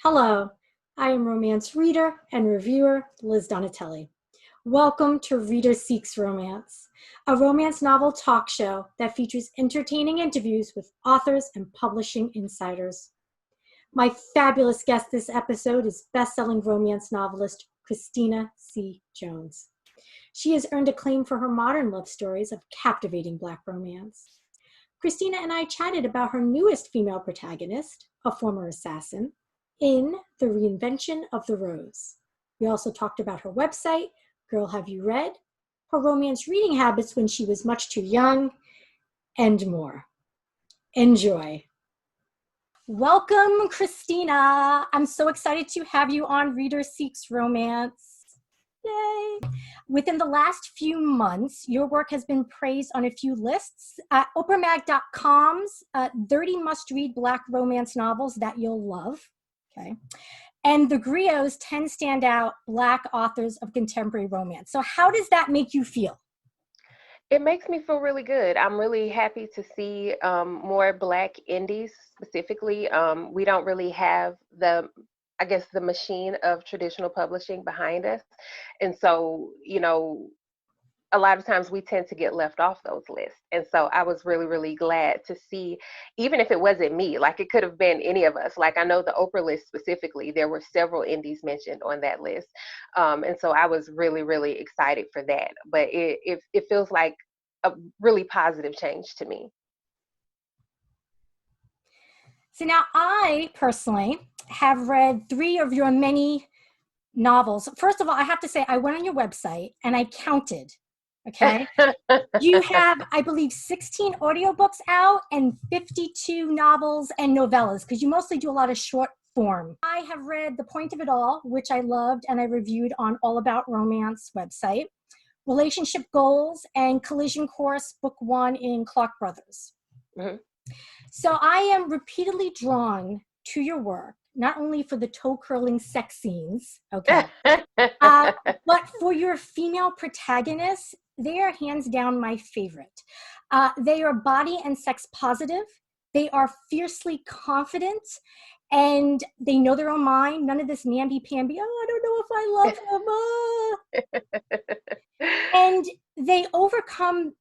Hello, I am romance reader and reviewer Liz Donatelli. Welcome to Reader Seeks Romance, a romance novel talk show that features entertaining interviews with authors and publishing insiders. My fabulous guest this episode is best-selling romance novelist Christina C. Jones. She has earned acclaim for her modern love stories of captivating Black romance. Christina and I chatted about her newest female protagonist, a former assassin, in The Reinvention of the Rose. We also talked about her website, Girl Have You Read, her romance reading habits when she was much too young, and more. Enjoy. Welcome, Christina. I'm so excited to have you on Reader Seeks Romance. Yay. Within the last few months, your work has been praised on a few lists. OprahMag.com's 30 must-read Black romance novels that you'll love. Okay. And the Griots 10 standout Black authors of contemporary romance. So how does that make you feel? It makes me feel really good. I'm really happy to see more Black indies specifically. We don't really have the machine of traditional publishing behind us. And so, a lot of times we tend to get left off those lists. And so I was really, really glad to see, even if it wasn't me, like it could have been any of us. Like I know the Oprah list specifically, there were several indies mentioned on that list. And so I was really, really excited for that. But it feels like a really positive change to me. So now I personally have read 3 of your many novels. First of all, I have to say I went on your website and I counted. Okay. You have, I believe, 16 audiobooks out and 52 novels and novellas, because you mostly do a lot of short form. I have read The Point of It All, which I loved and I reviewed on All About Romance website, Relationship Goals, and Collision Course, book 1 in Clark Brothers. Mm-hmm. So I am repeatedly drawn to your work, not only for the toe-curling sex scenes, okay, but for your female protagonists. They are hands down my favorite. They are body and sex positive. They are fiercely confident, and they know their own mind. None of this namby-pamby, oh, I don't know if I love him. And they overcome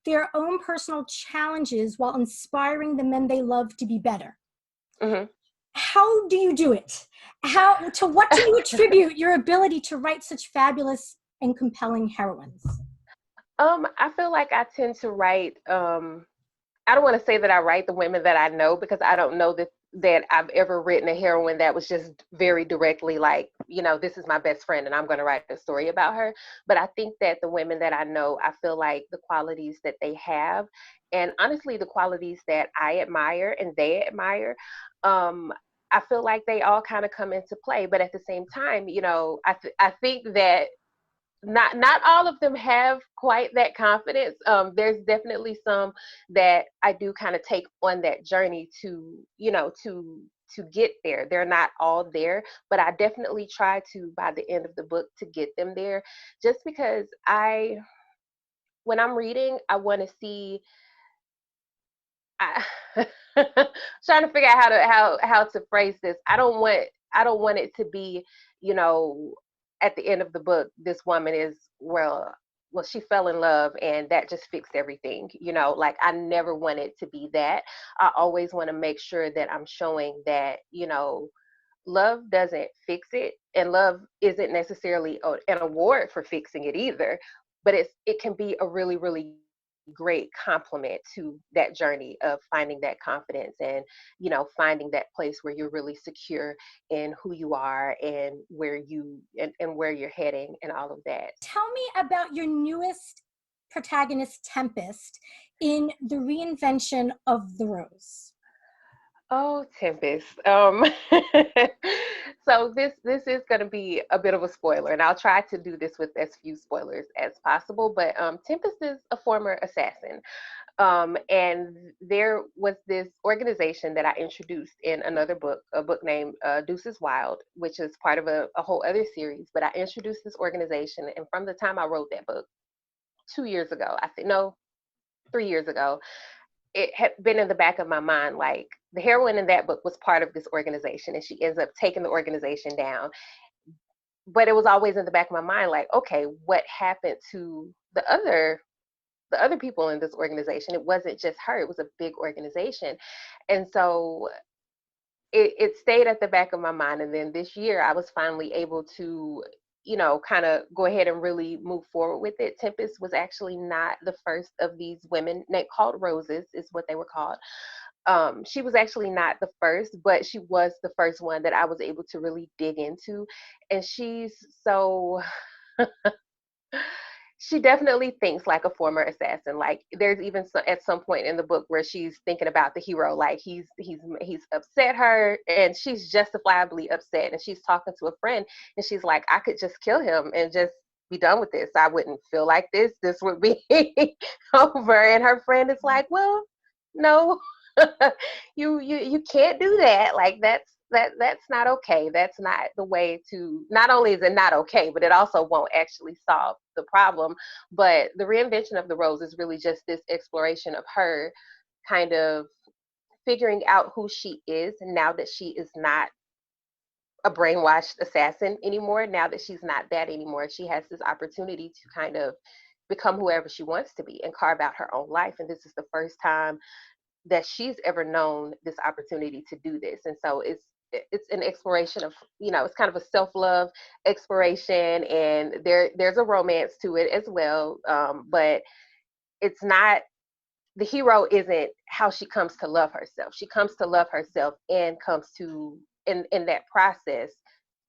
their own personal challenges while inspiring the men they love to be better. Mm-hmm. How do you do it? To what do you attribute your ability to write such fabulous and compelling heroines? I feel like I tend to write, I don't want to say that I write the women that I know, because I don't know that I've ever written a heroine that was just very directly like, this is my best friend and I'm going to write a story about her. But I think that the women that I know, I feel like the qualities that they have, and honestly, the qualities that I admire and they admire, I feel like they all kind of come into play. But at the same time, I think that not all of them have quite that confidence. There's definitely some that I do kind of take on that journey to get there. They're not all there, but I definitely try to, by the end of the book, to get them there, just because when I'm reading, I want to see, trying to figure out how to phrase this. I don't want it to be, at the end of the book, this woman is, well, she fell in love and that just fixed everything. Like I never want it to be that. I always want to make sure that I'm showing that, love doesn't fix it, and love isn't necessarily an award for fixing it either, but it can be a really, really great compliment to that journey of finding that confidence and finding that place where you're really secure in who you are and where you're heading and all of that. Tell me about your newest protagonist, Tempest, in The Reinvention of the Rose. Oh, Tempest. So this is going to be a bit of a spoiler, and I'll try to do this with as few spoilers as possible. But Tempest is a former assassin. And there was this organization that I introduced in another book, a book named Deuces Wild, which is part of a whole other series. But I introduced this organization, and from the time I wrote that book 2 years ago, 3 years ago, it had been in the back of my mind, like the heroine in that book was part of this organization and she ends up taking the organization down. But it was always in the back of my mind, like, okay, what happened to the other people in this organization? It wasn't just her, it was a big organization. And so it stayed at the back of my mind. And then this year I was finally able to, kind of go ahead and really move forward with it. Tempest was actually not the first of these women, called Roses is what they were called. She was actually not the first, but she was the first one that I was able to really dig into. And she's so she definitely thinks like a former assassin. Like there's even at some point in the book where she's thinking about the hero, like he's upset her, and she's justifiably upset. And she's talking to a friend, and she's like, I could just kill him and just be done with this. I wouldn't feel like this. This would be over. And her friend is like, well, no, you can't do that. Like that's not okay. That's not the way to, not only is it not okay, but it also won't actually solve the problem. But the reinvention of the rose is really just this exploration of her kind of figuring out who she is now that she is not a brainwashed assassin anymore. Now that she's not that anymore, she has this opportunity to kind of become whoever she wants to be and carve out her own life. And this is the first time that she's ever known this opportunity to do this. And so it's an exploration of, it's kind of a self-love exploration, and there's a romance to it as well. But it's not, the hero isn't how she comes to love herself. She comes to love herself and comes to, in that process,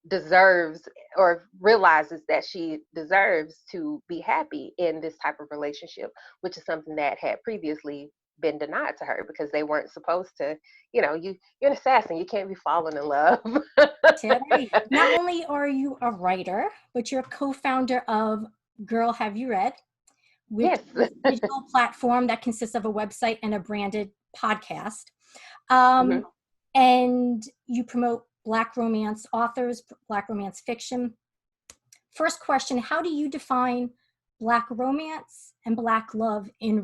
deserves or realizes that she deserves to be happy in this type of relationship, which is something that had previously been denied to her because they weren't supposed to, you're an assassin, you can't be falling in love. Terry, not only are you a writer, but you're a co-founder of Girl Have You Read, which Yes. is a digital platform that consists of a website and a branded podcast. Um, Mhm. and you promote Black romance authors, Black romance fiction. First question, how do you define Black romance and Black love in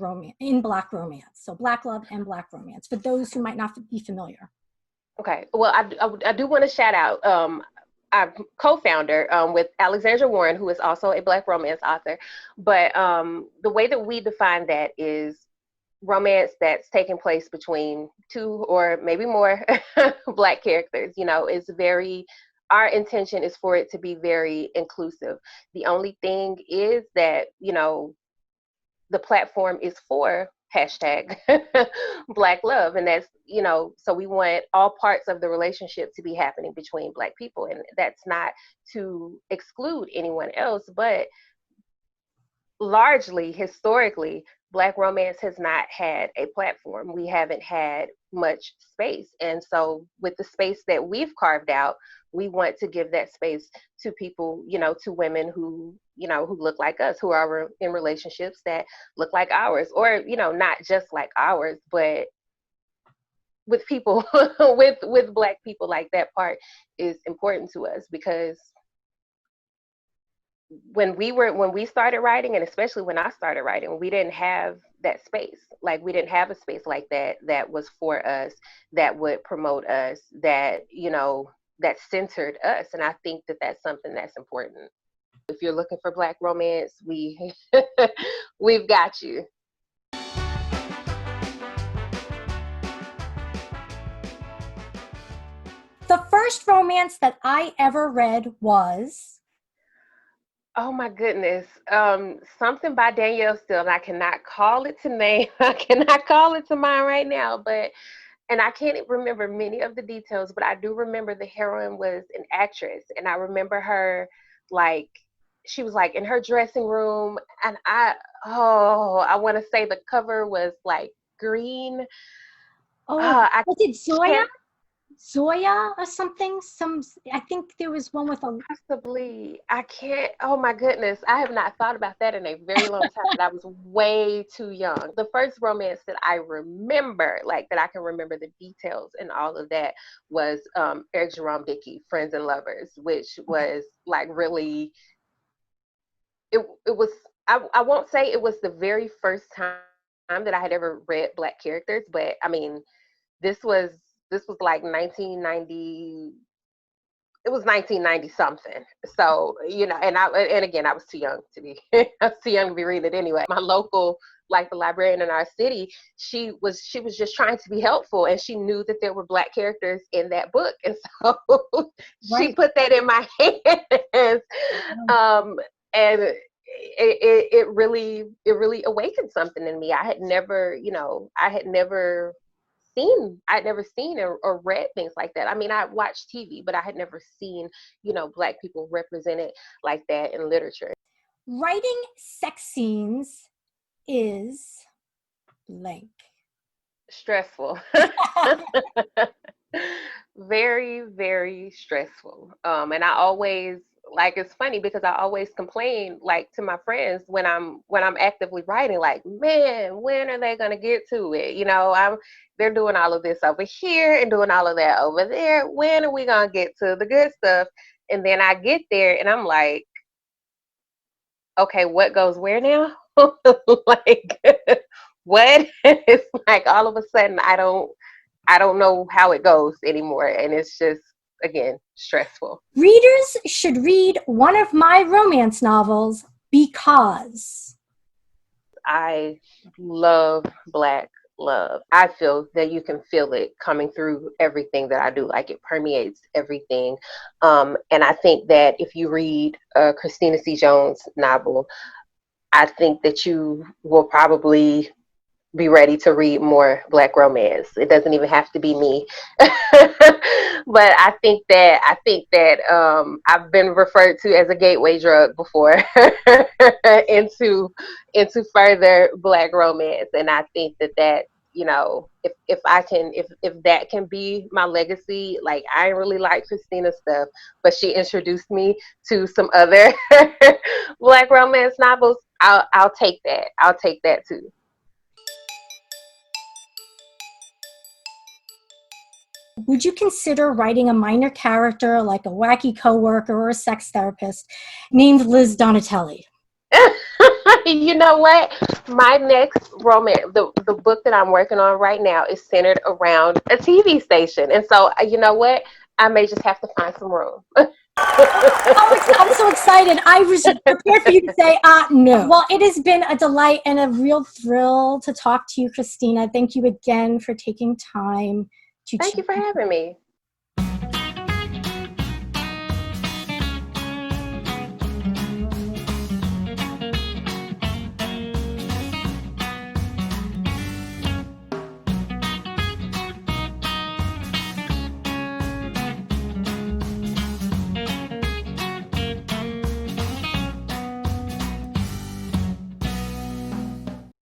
Black romance? So Black love and Black romance, for those who might not be familiar. Okay. Well, I do want to shout out our co-founder with Alexandra Warren, who is also a Black romance author. But the way that we define that is romance that's taking place between two or maybe more Black characters. Is very, our intention is for it to be very inclusive. The only thing is that, the platform is for hashtag Black love, and that's, so we want all parts of the relationship to be happening between Black people, and that's not to exclude anyone else, but largely historically Black romance has not had a platform. We haven't had much space, and so with the space that we've carved out, we want to give that space to people, to women who, who look like us, who are in relationships that look like ours, or, not just like ours, but with people with Black people. Like that part is important to us because when we started writing, and especially when I started writing, we didn't have that space. Like we didn't have a space like that was for us, that would promote us, that, that centered us. And I think that that's something that's important. If you're looking for Black romance, we've got you. The first romance that I ever read was, Oh my goodness. Something by Danielle Steele, and I cannot call it to name. I cannot call it to mind right now, but and I can't remember many of the details, but I do remember the heroine was an actress, and I remember her, like, she was like in her dressing room, and I want to say the cover was like green. oh, I was it Zoya? can't. Zoya or something? I think there was one with a, Possibly. I can't. Oh my goodness. I have not thought about that in a very long time, but I was way too young. The first romance that I remember, like that I can remember the details and all of that, was Eric Jerome Dickey, Friends and Lovers, which was like really, it was, I won't say it was the very first time time that I had ever read Black characters, but I mean, this was this was like 1990. It was 1990 something. So, and again, I was too young to be, I was too young to be reading it anyway. My local, like the librarian in our city, she was just trying to be helpful, and she knew that there were Black characters in that book. And so she Right. put that in my hands. And it really awakened something in me. I'd never seen or read things like that. I mean, I watched TV, but I had never seen, Black people represented like that in literature. Writing sex scenes is blank. Stressful. Very, very stressful. And I always, like, it's funny because I always complain, like, to my friends when I'm actively writing, like, man, when are they gonna get to it? They're doing all of this over here and doing all of that over there. When are we gonna get to the good stuff? And then I get there and I'm like, okay, what goes where now? Like, what? It's like all of a sudden I don't know how it goes anymore, and it's just, again, stressful. Readers should read one of my romance novels because. I love Black love. I feel that you can feel it coming through everything that I do. Like, it permeates everything. And I think that if you read a Christina C. Jones novel, I think that you will probably be ready to read more Black romance. It doesn't even have to be me. But I think that I've been referred to as a gateway drug before into further Black romance. And I think that if that can be my legacy. Like, I really like Christina's stuff, but she introduced me to some other Black romance novels. I'll take that. I'll take that too. Would you consider writing a minor character like a wacky coworker or a sex therapist named Liz Donatelli? You know what? My next romance, the book that I'm working on right now, is centered around a TV station. And so, you know what? I may just have to find some room. Oh, I'm so excited. I was prepared for you to say, no. Well, it has been a delight and a real thrill to talk to you, Christina. Thank you again for taking time to Thank you chat. for having me.